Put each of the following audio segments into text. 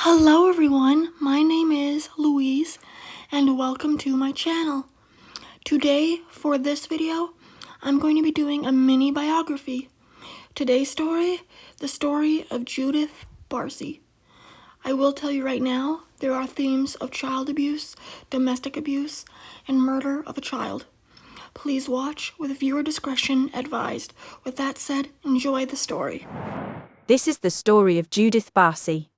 Hello everyone, my name is Louise and welcome to my channel. Today, for this video, I'm going to be doing a mini biography. Today's story, the story of Judith Barsi. I will tell you right now, there are themes of child abuse, domestic abuse, and murder of a child. Please watch with viewer discretion advised. With that said, enjoy the story. This is the story of Judith Barsi.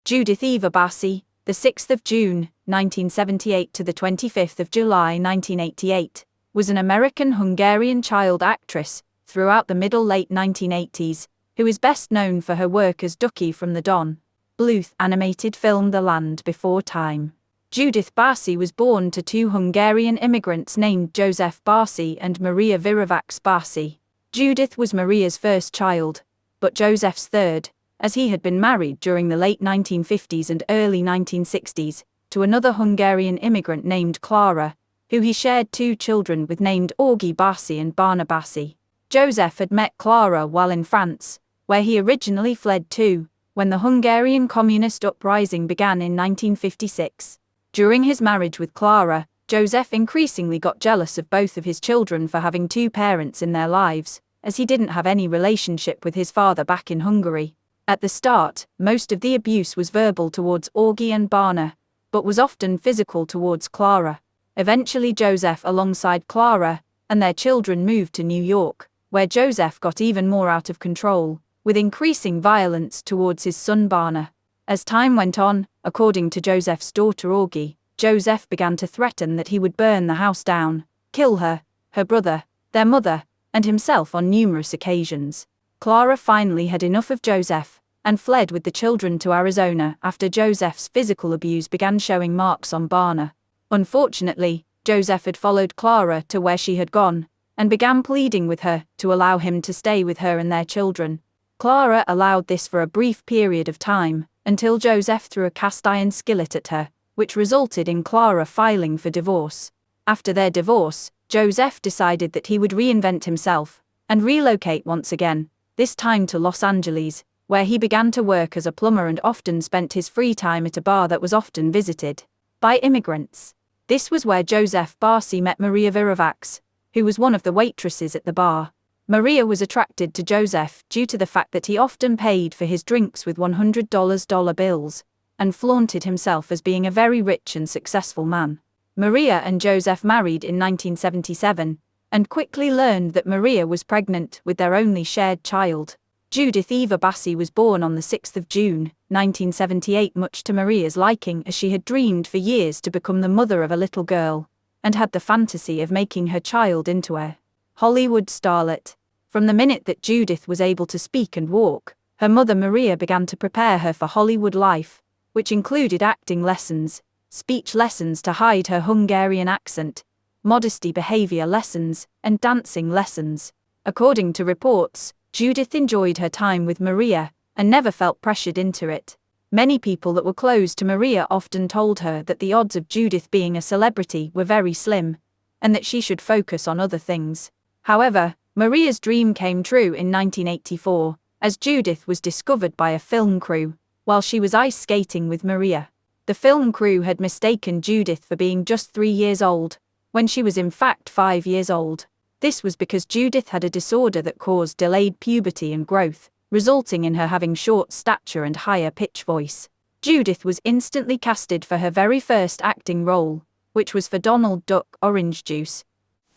Judith Eva Barsi, the 6th of June, 1978 to the 25th of July, 1988, was an American-Hungarian child actress throughout the middle-late 1980s, who is best known for her work as Ducky from the Don Bluth animated film The Land Before Time. Judith Barsi was born to two Hungarian immigrants named Joseph Barsi and Maria Virovax Barsi. Judith was Maria's first child, but Joseph's third, as he had been married during the late 1950s and early 1960s to another Hungarian immigrant named Clara, who he shared two children with named Augie Barsi and Barna Barsi. Joseph had met Clara while in France, where he originally fled to, when the Hungarian communist uprising began in 1956. During his marriage with Clara, Joseph increasingly got jealous of both of his children for having two parents in their lives, as he didn't have any relationship with his father back in Hungary. At the start, most of the abuse was verbal towards Augie and Barna, but was often physical towards Clara. Eventually Joseph alongside Clara and their children moved to New York, where Joseph got even more out of control, with increasing violence towards his son Barna. As time went on, according to Joseph's daughter Augie, Joseph began to threaten that he would burn the house down, kill her, her brother, their mother, and himself on numerous occasions. Clara finally had enough of Joseph and fled with the children to Arizona after Joseph's physical abuse began showing marks on Barna. Unfortunately, Joseph had followed Clara to where she had gone and began pleading with her to allow him to stay with her and their children. Clara allowed this for a brief period of time until Joseph threw a cast iron skillet at her, which resulted in Clara filing for divorce. After their divorce, Joseph decided that he would reinvent himself and relocate once again, this time to Los Angeles, where he began to work as a plumber and often spent his free time at a bar that was often visited by immigrants. This was where Joseph Barsi met Maria Virovax, who was one of the waitresses at the bar. Maria was attracted to Joseph due to the fact that he often paid for his drinks with $100 bills, and flaunted himself as being a very rich and successful man. Maria and Joseph married in 1977, and quickly learned that Maria was pregnant with their only shared child. Judith Eva Barsi was born on the 6th of June, 1978, much to Maria's liking, as she had dreamed for years to become the mother of a little girl, and had the fantasy of making her child into a Hollywood starlet. From the minute that Judith was able to speak and walk, her mother Maria began to prepare her for Hollywood life, which included acting lessons, speech lessons to hide her Hungarian accent, modesty behavior lessons, and dancing lessons. According to reports, Judith enjoyed her time with Maria and never felt pressured into it. Many people that were close to Maria often told her that the odds of Judith being a celebrity were very slim, and that she should focus on other things. However, Maria's dream came true in 1984, as Judith was discovered by a film crew while she was ice skating with Maria. The film crew had mistaken Judith for being just 3 years old, when she was in fact 5 years old. This was because Judith had a disorder that caused delayed puberty and growth, resulting in her having short stature and higher pitch voice. Judith was instantly casted for her very first acting role, which was for Donald Duck Orange Juice.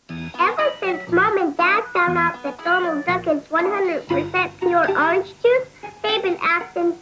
Ever since Mom and Dad found out that Donald Duck is 100% pure orange juice, they've been acting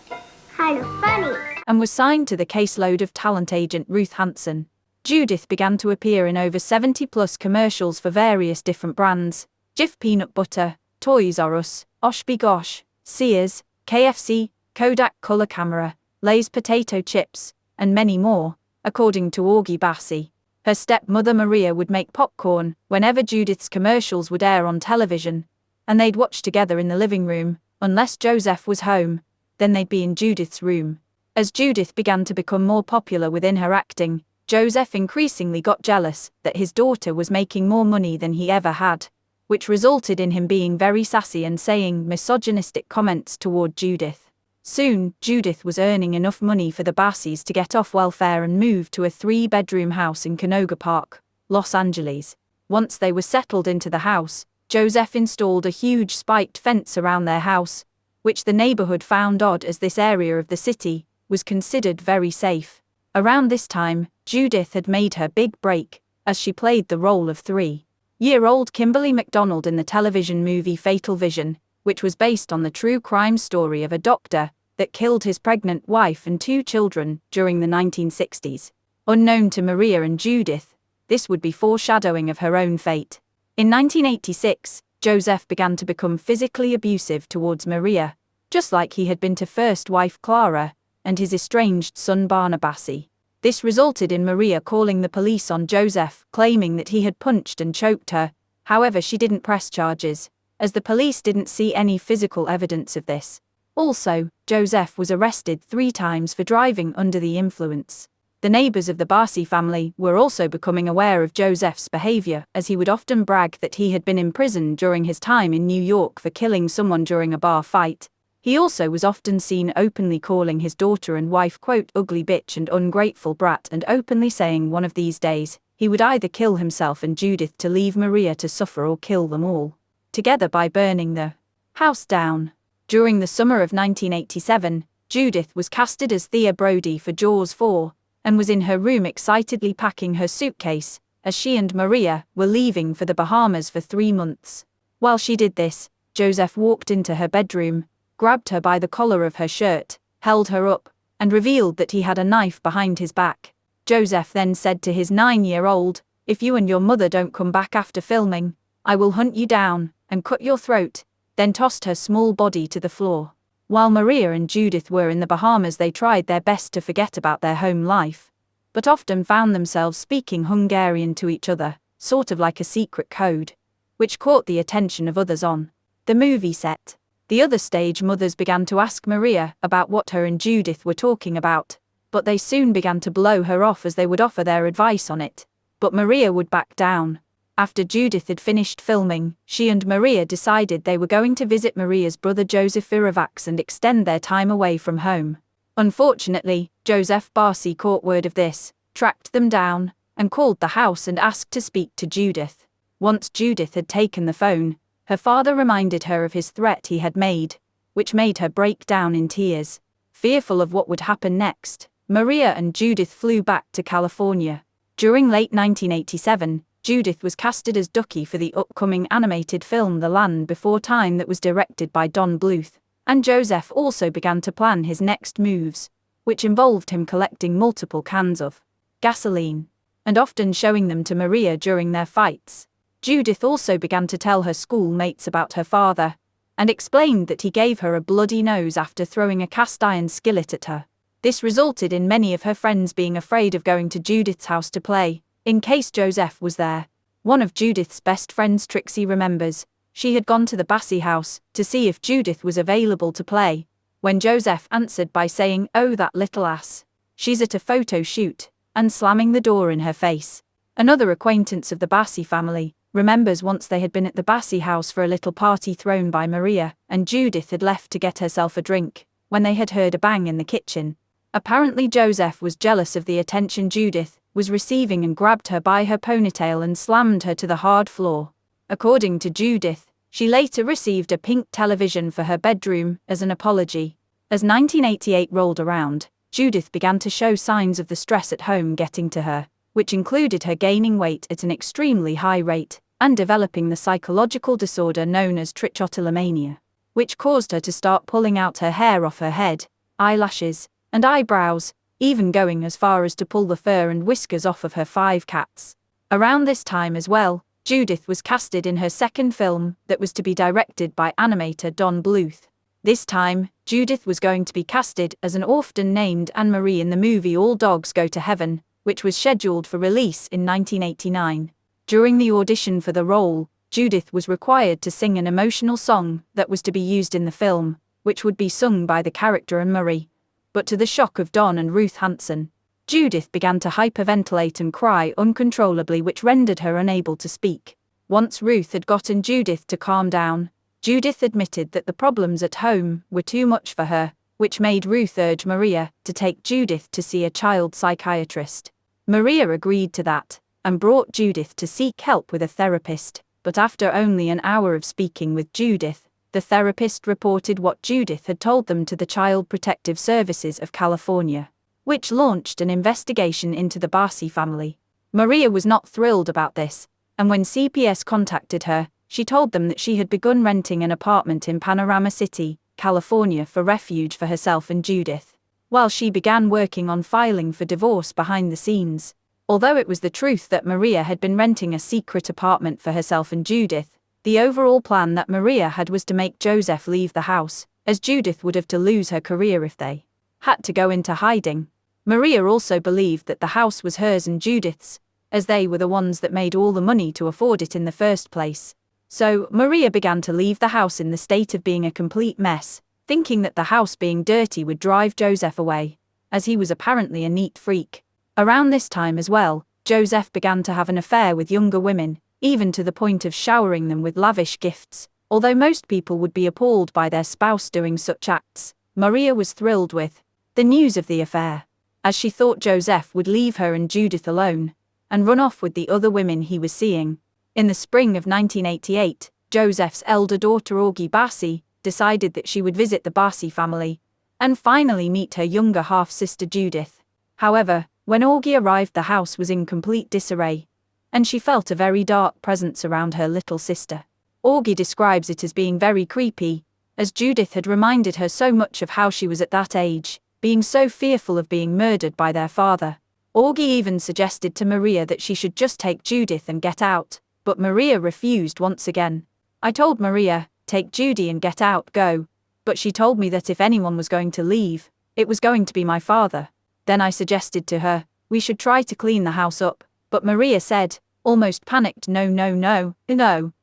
kind of funny. And was signed to the caseload of talent agent Ruth Hanson. Judith began to appear in over 70+ commercials for various different brands: Jif Peanut Butter, Toys R Us, Oshby Gosh, Sears, KFC, Kodak Color Camera, Lay's Potato Chips, and many more, according to Augie Barsi. Her stepmother Maria would make popcorn whenever Judith's commercials would air on television, and they'd watch together in the living room, unless Joseph was home, then they'd be in Judith's room. As Judith began to become more popular within her acting, Joseph increasingly got jealous that his daughter was making more money than he ever had, which resulted in him being very sassy and saying misogynistic comments toward Judith. Soon, Judith was earning enough money for the Barsis to get off welfare and move to a 3-bedroom house in Canoga Park, Los Angeles. Once they were settled into the house, Joseph installed a huge spiked fence around their house, which the neighborhood found odd as this area of the city was considered very safe. Around this time, Judith had made her big break, as she played the role of 3-year-old Kimberly McDonald in the television movie Fatal Vision, which was based on the true crime story of a doctor that killed his pregnant wife and 2 children during the 1960s. Unknown to Maria and Judith, this would be foreshadowing of her own fate. In 1986, Joseph began to become physically abusive towards Maria, just like he had been to first wife Clara and his estranged son Barsi. This resulted in Maria calling the police on Joseph, claiming that he had punched and choked her. However, she didn't press charges, as the police didn't see any physical evidence of this. Also, Joseph was arrested 3 times for driving under the influence. The neighbors of the Barsi family were also becoming aware of Joseph's behavior, as he would often brag that he had been in prison during his time in New York for killing someone during a bar fight. He also was often seen openly calling his daughter and wife, quote, ugly bitch and ungrateful brat, and openly saying one of these days he would either kill himself and Judith to leave Maria to suffer or kill them all together by burning the house down. During the summer of 1987, Judith was casted as Thea Brody for Jaws 4, and was in her room excitedly packing her suitcase, as she and Maria were leaving for the Bahamas for 3 months. While she did this, Joseph walked into her bedroom, grabbed her by the collar of her shirt, held her up, and revealed that he had a knife behind his back. Joseph then said to his 9-year-old, "If you and your mother don't come back after filming, I will hunt you down and cut your throat," then tossed her small body to the floor. While Maria and Judith were in the Bahamas, they tried their best to forget about their home life, but often found themselves speaking Hungarian to each other, sort of like a secret code, which caught the attention of others on the movie set. The other stage mothers began to ask Maria about what her and Judith were talking about, but they soon began to blow her off as they would offer their advice on it. But Maria would back down. After Judith had finished filming, she and Maria decided they were going to visit Maria's brother Joseph Iravax and extend their time away from home. Unfortunately, Joseph Barsi caught word of this, tracked them down, and called the house and asked to speak to Judith. Once Judith had taken the phone, her father reminded her of his threat he had made, which made her break down in tears. Fearful of what would happen next, Maria and Judith flew back to California. During late 1987, Judith was casted as Ducky for the upcoming animated film The Land Before Time that was directed by Don Bluth, and Joseph also began to plan his next moves, which involved him collecting multiple cans of gasoline, and often showing them to Maria during their fights. Judith also began to tell her schoolmates about her father, and explained that he gave her a bloody nose after throwing a cast-iron skillet at her. This resulted in many of her friends being afraid of going to Judith's house to play, in case Joseph was there. One of Judith's best friends, Trixie, remembers she had gone to the Barsi house to see if Judith was available to play, when Joseph answered by saying, "Oh, that little ass. She's at a photo shoot," and slamming the door in her face. Another acquaintance of the Barsi family remembers once they had been at the Barsi house for a little party thrown by Maria, and Judith had left to get herself a drink, when they had heard a bang in the kitchen. Apparently Joseph was jealous of the attention Judith was receiving and grabbed her by her ponytail and slammed her to the hard floor. According to Judith, she later received a pink television for her bedroom as an apology. As 1988 rolled around, Judith began to show signs of the stress at home getting to her, which included her gaining weight at an extremely high rate, and developing the psychological disorder known as trichotillomania, which caused her to start pulling out her hair off her head, eyelashes, and eyebrows, even going as far as to pull the fur and whiskers off of her 5 cats. Around this time as well, Judith was casted in her second film that was to be directed by animator Don Bluth. This time, Judith was going to be casted as an orphan named Anne-Marie in the movie All Dogs Go to Heaven, which was scheduled for release in 1989. During the audition for the role, Judith was required to sing an emotional song that was to be used in the film, which would be sung by the character Anne-Marie. But to the shock of Don and Ruth Hansen, Judith began to hyperventilate and cry uncontrollably, which rendered her unable to speak. Once Ruth had gotten Judith to calm down, Judith admitted that the problems at home were too much for her, which made Ruth urge Maria to take Judith to see a child psychiatrist. Maria agreed to that, and brought Judith to seek help with a therapist, but after only an hour of speaking with Judith, the therapist reported what Judith had told them to the Child Protective Services of California, which launched an investigation into the Barsi family. Maria was not thrilled about this, and when CPS contacted her, she told them that she had begun renting an apartment in Panorama City, California for refuge for herself and Judith, while she began working on filing for divorce behind the scenes. Although it was the truth that Maria had been renting a secret apartment for herself and Judith, the overall plan that Maria had was to make Joseph leave the house, as Judith would have to lose her career if they had to go into hiding. Maria also believed that the house was hers and Judith's, as they were the ones that made all the money to afford it in the first place. So, Maria began to leave the house in the state of being a complete mess, thinking that the house being dirty would drive Joseph away, as he was apparently a neat freak. Around this time as well, Joseph began to have an affair with younger women, even to the point of showering them with lavish gifts. Although most people would be appalled by their spouse doing such acts, Maria was thrilled with the news of the affair, as she thought Joseph would leave her and Judith alone, and run off with the other women he was seeing. In the spring of 1988, Joseph's elder daughter Augie Barsi decided that she would visit the Barsi family, and finally meet her younger half-sister Judith. However, when Augie arrived, the house was in complete disarray, and she felt a very dark presence around her little sister. Augie describes it as being very creepy, as Judith had reminded her so much of how she was at that age, being so fearful of being murdered by their father. Augie even suggested to Maria that she should just take Judith and get out, but Maria refused once again. I told Maria, take Judy and get out, go, but she told me that if anyone was going to leave, it was going to be my father. Then I suggested to her, we should try to clean the house up, but Maria said, almost panicked, no,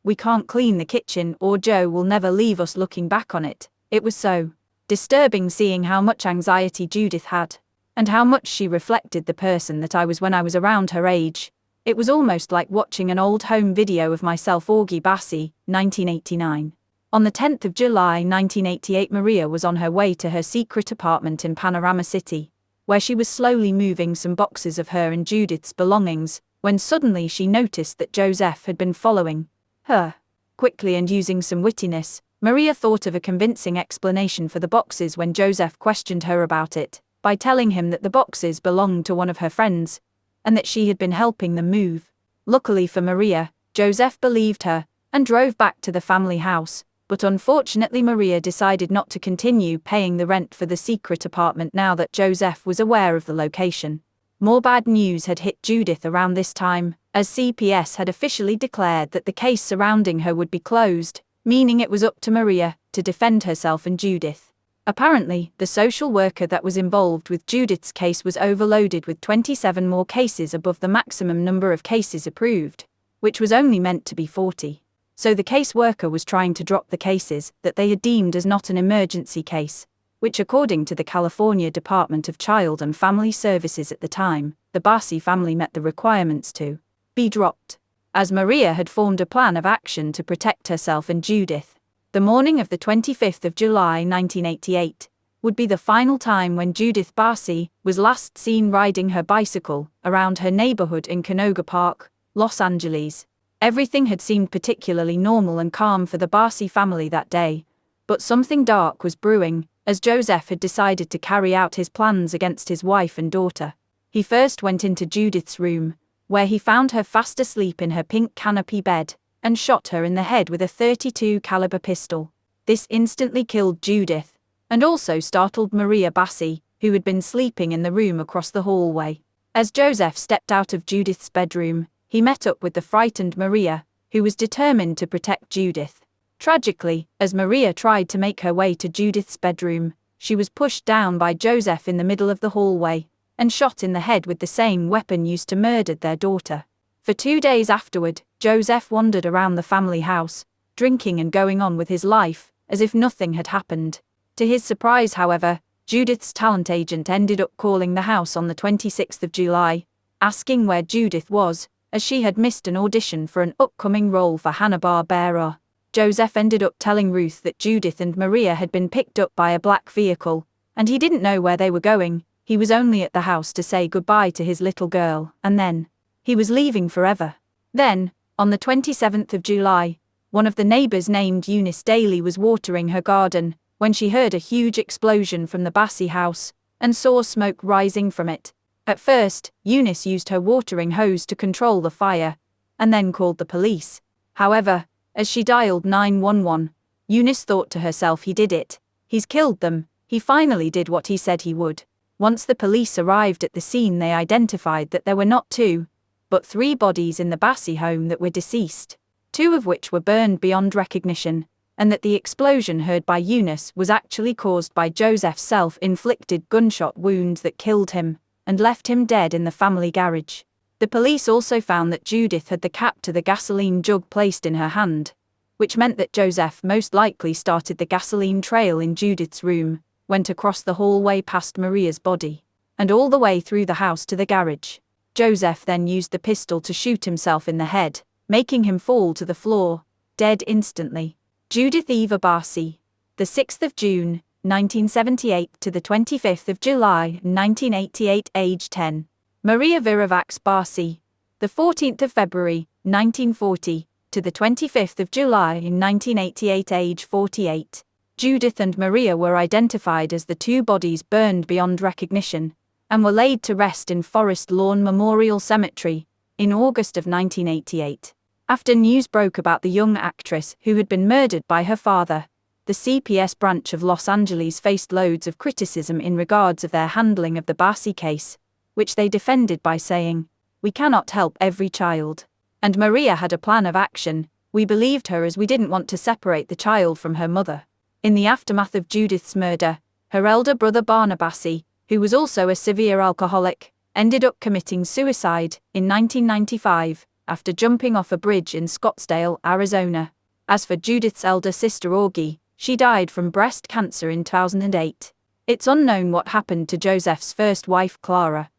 we can't clean the kitchen or Joe will never leave us. Looking back on it, it was so disturbing seeing how much anxiety Judith had, and how much she reflected the person that I was when I was around her age. It was almost like watching an old home video of myself. Augie Barsi, 1989. On the 10th of July 1988, Maria was on her way to her secret apartment in Panorama City, where she was slowly moving some boxes of her and Judith's belongings, when suddenly she noticed that Joseph had been following her. Quickly and using some wittiness, Maria thought of a convincing explanation for the boxes when Joseph questioned her about it, by telling him that the boxes belonged to one of her friends, and that she had been helping them move. Luckily for Maria, Joseph believed her, and drove back to the family house, but unfortunately Maria decided not to continue paying the rent for the secret apartment now that Joseph was aware of the location. More bad news had hit Judith around this time, as CPS had officially declared that the case surrounding her would be closed, meaning it was up to Maria to defend herself and Judith. Apparently, the social worker that was involved with Judith's case was overloaded with 27 more cases above the maximum number of cases approved, which was only meant to be 40. So the caseworker was trying to drop the cases that they had deemed as not an emergency case, which according to the California Department of Child and Family Services at the time, the Barsi family met the requirements to be dropped, as Maria had formed a plan of action to protect herself and Judith. The morning of the 25th of July 1988 would be the final time when Judith Barsi was last seen riding her bicycle around her neighborhood in Canoga Park, Los Angeles. Everything had seemed particularly normal and calm for the Barsi family that day, but something dark was brewing, as Joseph had decided to carry out his plans against his wife and daughter. He first went into Judith's room, where he found her fast asleep in her pink canopy bed, and shot her in the head with a .32 caliber pistol. This instantly killed Judith, and also startled Maria Barsi, who had been sleeping in the room across the hallway. As Joseph stepped out of Judith's bedroom, he met up with the frightened Maria, who was determined to protect Judith. Tragically, as Maria tried to make her way to Judith's bedroom, she was pushed down by Joseph in the middle of the hallway, and shot in the head with the same weapon used to murder their daughter. For 2 days afterward, Joseph wandered around the family house, drinking and going on with his life, as if nothing had happened. To his surprise, however, Judith's talent agent ended up calling the house on the 26th of July, asking where Judith was, as she had missed an audition for an upcoming role for Hanna-Barbera. Joseph ended up telling Ruth that Judith and Maria had been picked up by a black vehicle, And he didn't know where they were going, he was only at the house to say goodbye to his little girl, and then he was leaving forever. Then, on the 27th of July, one of the neighbors named Eunice Daly was watering her garden, when she heard a huge explosion from the Barsi house, and saw smoke rising from it. At first, Eunice used her watering hose to control the fire, and then called the police. However, as she dialed 911, Eunice thought to herself, he did it. He's killed them, he finally did what he said he would. Once the police arrived at the scene, they identified that there were not 2, but 3 bodies in the Barsi home that were deceased, 2 of which were burned beyond recognition, and that the explosion heard by Eunice was actually caused by Joseph's self-inflicted gunshot wound that killed him, and left him dead in the family garage. The police also found that Judith had the cap to the gasoline jug placed in her hand, which meant that Joseph most likely started the gasoline trail in Judith's room, went across the hallway past Maria's body, and all the way through the house to the garage. Joseph then used the pistol to shoot himself in the head, making him fall to the floor, dead instantly. Judith Eva Barsi, the 6th of June, 1978 to the 25th of July, 1988, age 10. Maria Viravax Barsi, the 14th of February, 1940 to the 25th of July, 1988, age 48. Judith and Maria were identified as the 2 bodies burned beyond recognition, and were laid to rest in Forest Lawn Memorial Cemetery, in August of 1988. After news broke about the young actress who had been murdered by her father, the CPS branch of Los Angeles faced loads of criticism in regards of their handling of the Barsi case, which they defended by saying, "We cannot help every child. And Maria had a plan of action, we believed her as we didn't want to separate the child from her mother." In the aftermath of Judith's murder, her elder brother Barsi, who was also a severe alcoholic, ended up committing suicide in 1995 after jumping off a bridge in Scottsdale, Arizona. As for Judith's elder sister Augie, she died from breast cancer in 2008. It's unknown what happened to Joseph's first wife Clara,